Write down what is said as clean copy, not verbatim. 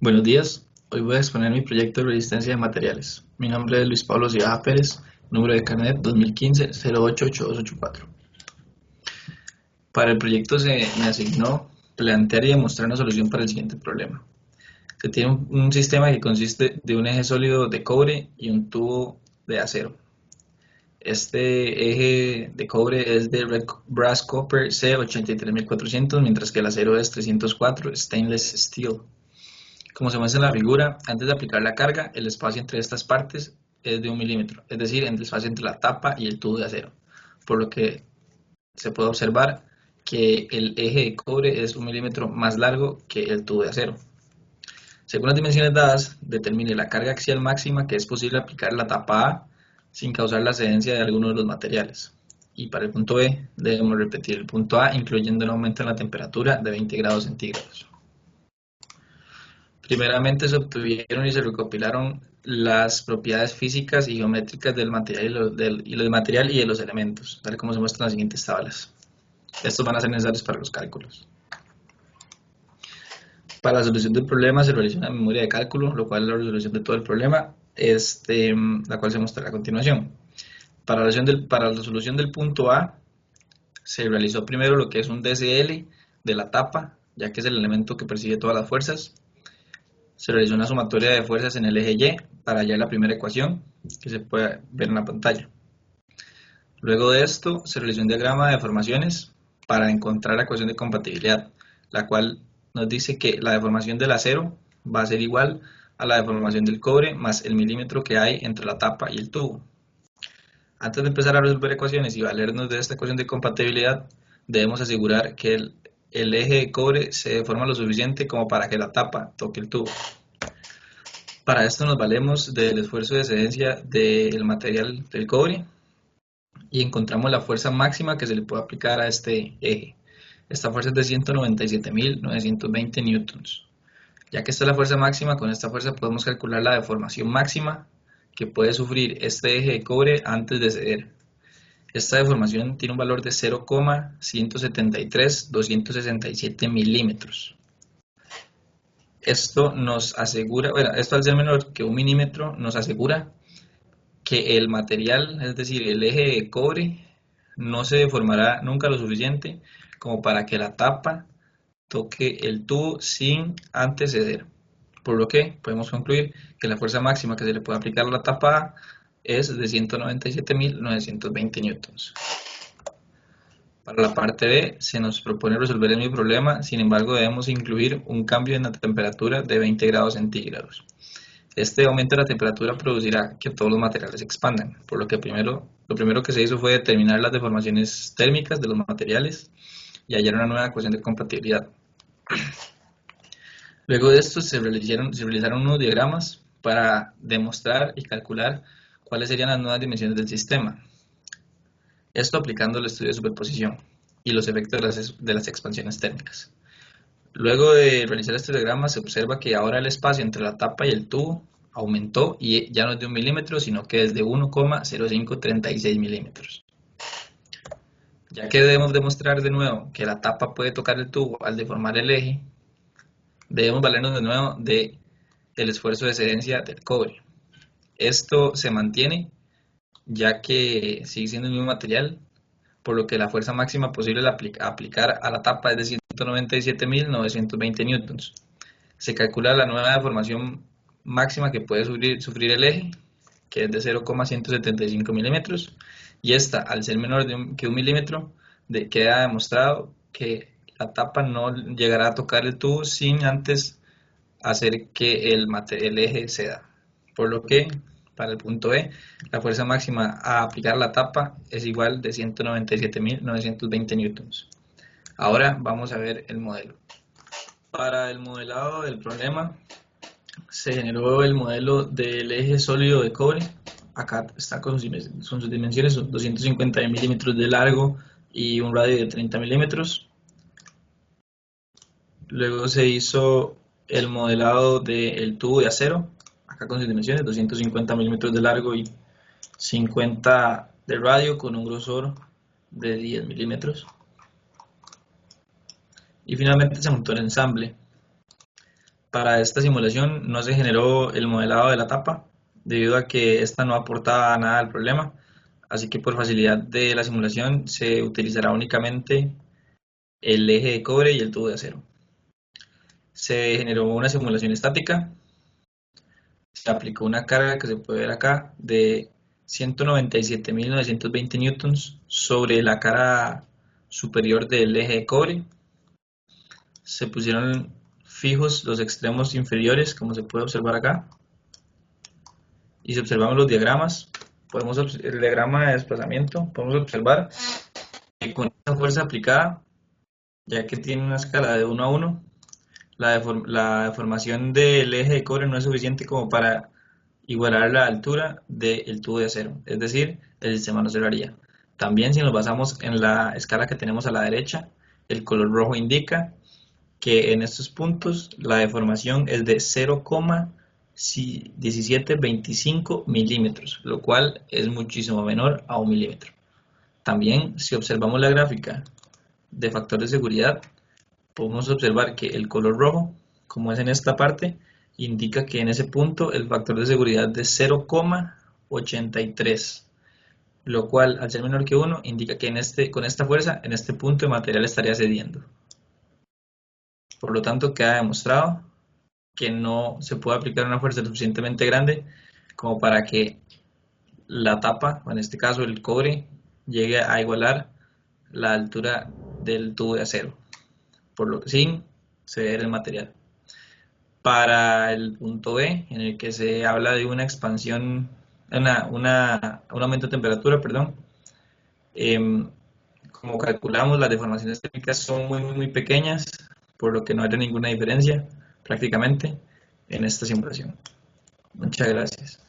Buenos días, hoy voy a exponer mi proyecto de resistencia de materiales. Mi nombre es Luis Pablo Cibaja Pérez, número de carnet 2015-088284. Para el proyecto se me asignó plantear y demostrar una solución para el siguiente problema. Se tiene un sistema que consiste de un eje sólido de cobre y un tubo de acero. Este eje de cobre es de Red Brass Copper C83400, mientras que el acero es 304 Stainless Steel. Como se muestra en la figura, antes de aplicar la carga, el espacio entre estas partes es de 1 milímetro, es decir, el espacio entre la tapa y el tubo de acero, por lo que se puede observar que el eje de cobre es 1 milímetro más largo que el tubo de acero. Según las dimensiones dadas, determine la carga axial máxima que es posible aplicar en la tapa A sin causar la excedencia de alguno de los materiales. Y para el punto B, debemos repetir el punto A, incluyendo un aumento en la temperatura de 20 grados centígrados. Primeramente se obtuvieron y se recopilaron las propiedades físicas y geométricas del material y de los elementos, tal como se muestra en las siguientes tablas. Estos van a ser necesarios para los cálculos. Para la solución del problema se realizó una memoria de cálculo, lo cual es la resolución de todo el problema, la cual se mostrará a continuación. Para la solución del punto A, se realizó primero lo que es un DCL de la tapa, ya que es el elemento que percibe todas las fuerzas. Se realizó una sumatoria de fuerzas en el eje Y para hallar la primera ecuación que se puede ver en la pantalla. Luego de esto se realizó un diagrama de deformaciones para encontrar la ecuación de compatibilidad, la cual nos dice que la deformación del acero va a ser igual a la deformación del cobre más el milímetro que hay entre la tapa y el tubo. Antes de empezar a resolver ecuaciones y valernos de esta ecuación de compatibilidad, debemos asegurar que el eje de cobre se deforma lo suficiente como para que la tapa toque el tubo. Para esto nos valemos del esfuerzo de excedencia del material del cobre y encontramos la fuerza máxima que se le puede aplicar a este eje. Esta fuerza es de 197.920 newtons. Ya que esta es la fuerza máxima, con esta fuerza podemos calcular la deformación máxima que puede sufrir este eje de cobre antes de ceder. Esta deformación tiene un valor de 0,173.267 milímetros. Esto nos asegura, esto al ser menor que 1 milímetro nos asegura que el material, es decir, el eje de cobre, no se deformará nunca lo suficiente como para que la tapa toque el tubo sin antes ceder. Por lo que podemos concluir que la fuerza máxima que se le puede aplicar a la tapa A es de 197.920 newtons. Para la parte B se nos propone resolver el mismo problema, sin embargo debemos incluir un cambio en la temperatura de 20 grados centígrados. Este aumento de la temperatura producirá que todos los materiales se expandan, por lo que lo primero que se hizo fue determinar las deformaciones térmicas de los materiales y hallar una nueva ecuación de compatibilidad. Luego de esto se realizaron unos diagramas para demostrar y calcular cuáles serían las nuevas dimensiones del sistema. Esto aplicando el estudio de superposición y los efectos de las expansiones térmicas. Luego de realizar este diagrama se observa que ahora el espacio entre la tapa y el tubo aumentó y ya no es de 1 milímetro, sino que es de 1,0536 milímetros. Ya que debemos demostrar de nuevo que la tapa puede tocar el tubo al deformar el eje, debemos valernos de nuevo del esfuerzo de excedencia del cobre. Esto se mantiene ya que sigue siendo el mismo material, por lo que la fuerza máxima posible aplicar a la tapa es de 197.920 newtons. Se calcula la nueva deformación máxima que puede sufrir el eje, que es de 0,175 milímetros, y esta, al ser menor que 1 milímetro, queda demostrado que la tapa no llegará a tocar el tubo sin antes hacer que el eje ceda. Por lo que, para el punto E, la fuerza máxima a aplicar a la tapa es igual de 197.920 newtons. Ahora vamos a ver el modelo. Para el modelado del problema, se generó el modelo del eje sólido de cobre. Acá está con sus dimensiones, son 250 milímetros de largo y un radio de 30 milímetros. Luego se hizo el modelado del tubo de acero, acá con sus dimensiones, 250 milímetros de largo y 50 de radio con un grosor de 10 milímetros. Y finalmente se montó el ensamble. Para esta simulación no se generó el modelado de la tapa, debido a que esta no aportaba nada al problema, así que por facilidad de la simulación se utilizará únicamente el eje de cobre y el tubo de acero. Se generó una simulación estática, se aplicó una carga que se puede ver acá de 197.920 newtons sobre la cara superior del eje de cobre. Se pusieron fijos los extremos inferiores, como se puede observar acá. Y si observamos los diagramas, el diagrama de desplazamiento, podemos observar que con esta fuerza aplicada, ya que tiene una escala de 1 a 1, la deformación del eje de cobre no es suficiente como para igualar la altura del tubo de acero, es decir, el sistema no cerraría. También si nos basamos en la escala que tenemos a la derecha, el color rojo indica que en estos puntos la deformación es de 0,1725 milímetros, lo cual es muchísimo menor a 1 milímetro. También, si observamos la gráfica de factor de seguridad, podemos observar que el color rojo, como es en esta parte, indica que en ese punto el factor de seguridad es de 0,83, lo cual al ser menor que 1 indica que con esta fuerza en este punto el material estaría cediendo. Por lo tanto, queda demostrado que no se puede aplicar una fuerza lo suficientemente grande como para que la tapa, o en este caso el cobre, llegue a igualar la altura del tubo de acero, sin ceder el material. Para el punto B, en el que se habla de una expansión, un aumento de temperatura, perdón, como calculamos, las deformaciones térmicas son muy pequeñas, por lo que no hay ninguna diferencia prácticamente en esta simulación. Muchas gracias.